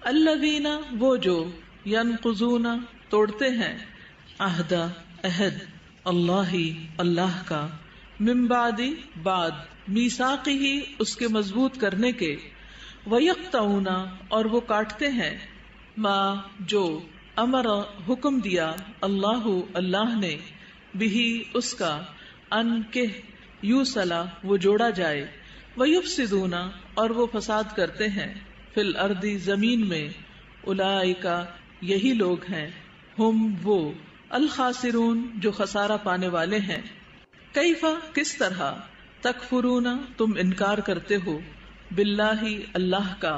الذین وہ جو ینقضون توڑتے ہیں عہدہ عہد اللہ اللہ کا من بعد بعد میثاقہ اس کے مضبوط کرنے کے ویقطعون اور وہ کاٹتے ہیں ما جو امر حکم دیا اللہ اللہ نے بہی اس کا ان کہ یوصلا وہ جوڑا جائے ویفسدون اور وہ فساد کرتے ہیں فی الارض زمین میں اولئک یہی لوگ ہیں ہم وہ الخاسرون جو خسارہ پانے والے ہیں کیفا کس طرح تکفرون تم انکار کرتے ہو باللہ اللہ کا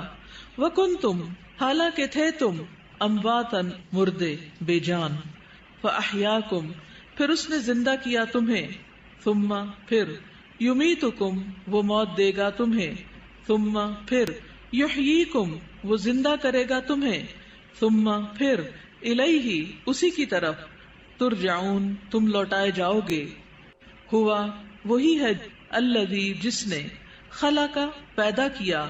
وکنتم حالانکہ تھے تم امواتن مردے بے جان فاحیاکم پھر اس نے زندہ کیا تمہیں ثم پھر یمیتکم وہ موت دے گا تمہیں ثم پھر یحییکم وہ زندہ کرے گا تمہیں ثم پھر الیہ اسی کی طرف ترجعون تم لوٹائے جاؤ گے ہوا وہی ہے الذی جس نے خلق پیدا کیا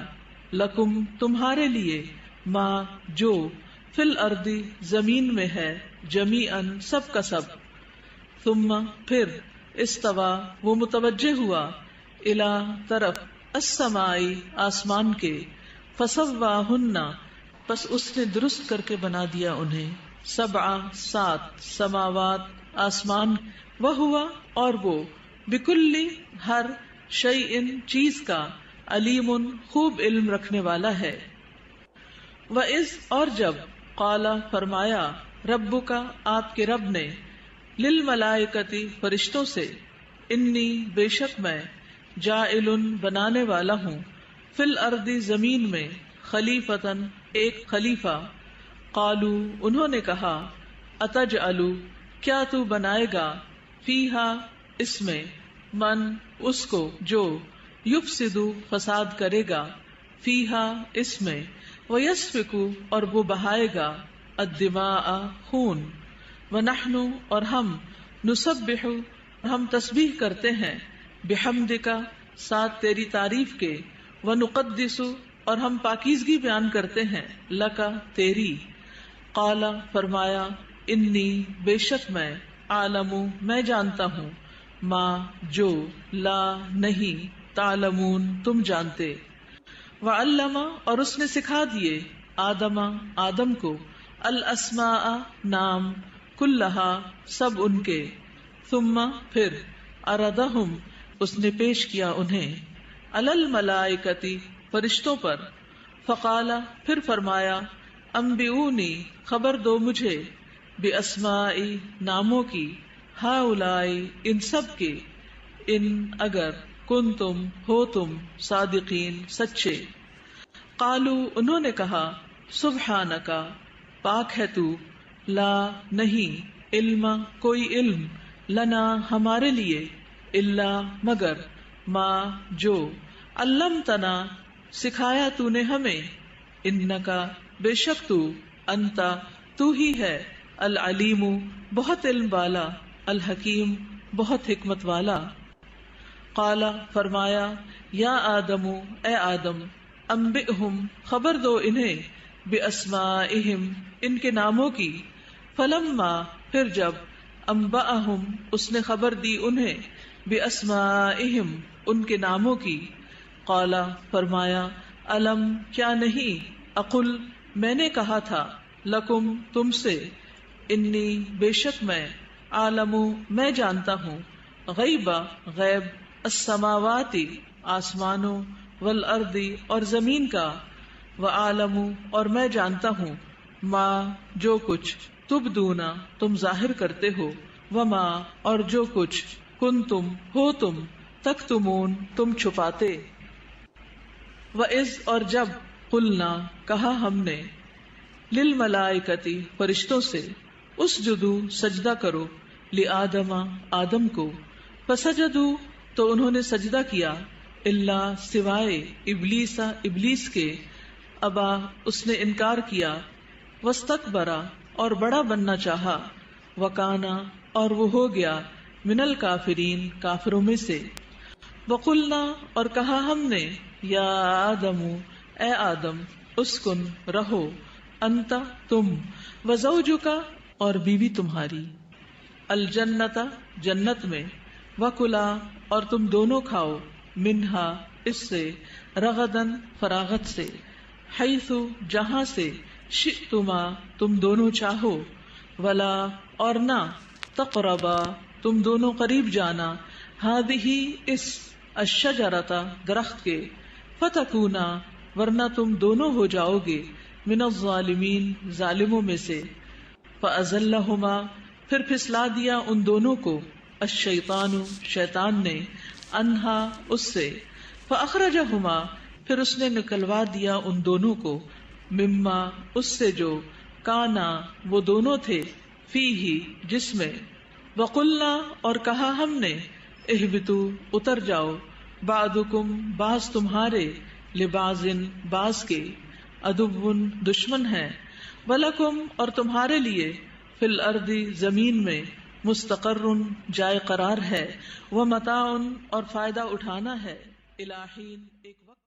لکم تمہارے لیے ما جو فی الارض زمین میں ہے جمیعاً سب کا سب ثم پھر استوا وہ متوجہ ہوا الی طرف السماء آسمان کے فسواہن پس اس نے درست کر کے بنا دیا انہیں سبع سات سماوات آسمان وہوا اور وہ بکل ہر شیء چیز کا علیم خوب علم رکھنے والا ہے وَإِذْ اور جب قال فرمایا ربک آپ کے رب نے للملائکتی فرشتوں سے انی بے شک میں جاعل بنانے والا ہوں فی الارض زمین میں خلیفتن ایک خلیفہ قالو انہوں نے کہا اتجعل کیا تو بنائے گا فیہا اس میں من اس کو جو یفسد فساد کرے گا فیہا اس میں ویسفک اور وہ بہائے گا الدماء خون ونحن اور ہم نسبح ہم تسبیح کرتے ہیں بحمدک ساتھ تیری تعریف کے ونقدس اور ہم پاکیزگی بیان کرتے ہیں لکا تیری قال فرمایا انی بے شک میں عالم میں جانتا ہوں ما جو لا نہیں تعلمون تم جانتے وعلم اور اس نے سکھا دیے آدم کو الاسماء نام کلہا سب ان کے ثم پھر اردہم اس نے پیش کیا انہیں علی الملائکتی فرشتوں پر فقال پھر فرمایا انبئونی خبر دو مجھے باسماء ناموں کی ہؤلاء ان سب کے ان اگر کنتم ہو تم صادقین سچے قالو انہوں نے کہا سبحانک پاک ہے تو لا نہیں علم کوئی علم لنا ہمارے لیے الا مگر ما جو علمتنا سکھایا تو نے ہمیں انکا بے شک تو انتا تو ہی ہے العلیم بہت علم والا الحکیم بہت حکمت والا قال فرمایا یا آدم اے آدم انبئہم خبر دو انہیں باسمائہم ان کے ناموں کی فلما پھر جب انبأہم اس نے خبر دی انہیں باسمائہم ان کے ناموں کی قال فرمایا الم کیا نہیں اقل میں نے کہا تھا لکم تم سے انی بے شک میں عالم میں جانتا ہوں غیبا غیب السماوات آسمانوں والارض اور زمین کا وعالم اور میں جانتا ہوں ما جو کچھ تبدونا تم ظاہر کرتے ہو وما اور جو کچھ کنتم ہو تم تکتمون تم چھپاتے وَإِذْ اور جب قلنا کہا ہم نے للملائکتی فرشتوں سے اسجدو سجدہ کرو لآدم آدم کو فسجدو تو انہوں نے سجدہ کیا الا سوائے ابلیس کے ابا اس نے انکار کیا واستکبرا اور بڑا بننا چاہا وکانا اور وہ ہو گیا من الکافرین کافروں میں سے وقلنا اور کہا ہم نے یا آدم اے آدم اسکن رہو، انت تم، وزوجک اور بیوی تمہاری، الجنت جنت میں، وکلا اور تم دونوں کھاؤ، منہا اس سے، رغدن فراغت سے، حیث جہاں سے، شئتما تم دونوں چاہو، ولا اور نہ، تقربا تم دونوں قریب جانا، ہذہ اس، الشجرۃ درخت کے، فتکونا ورنہ تم دونوں ہو جاؤ گے، من الظالمین ظالموں میں سے، فازلہما پھر پھسلا دیا ان دونوں کو، الشیطان شیطان نے، انہا اس سے، فاخرجہما پھر اس نے نکلوا دیا ان دونوں کو، مما اس سے جو، کانا وہ دونوں تھے، فیہ جس میں، وقلنا اور کہا ہم نے، اہبطوا اتر جاؤ، بعضکم بعض تمہارے، لبعض بعض کے، عدو دشمن ہے، ولکم اور تمہارے لیے، فی الارض زمین میں، مستقر جائے قرار ہے، ومتاع اور فائدہ اٹھانا ہے، الی حین ایک وقت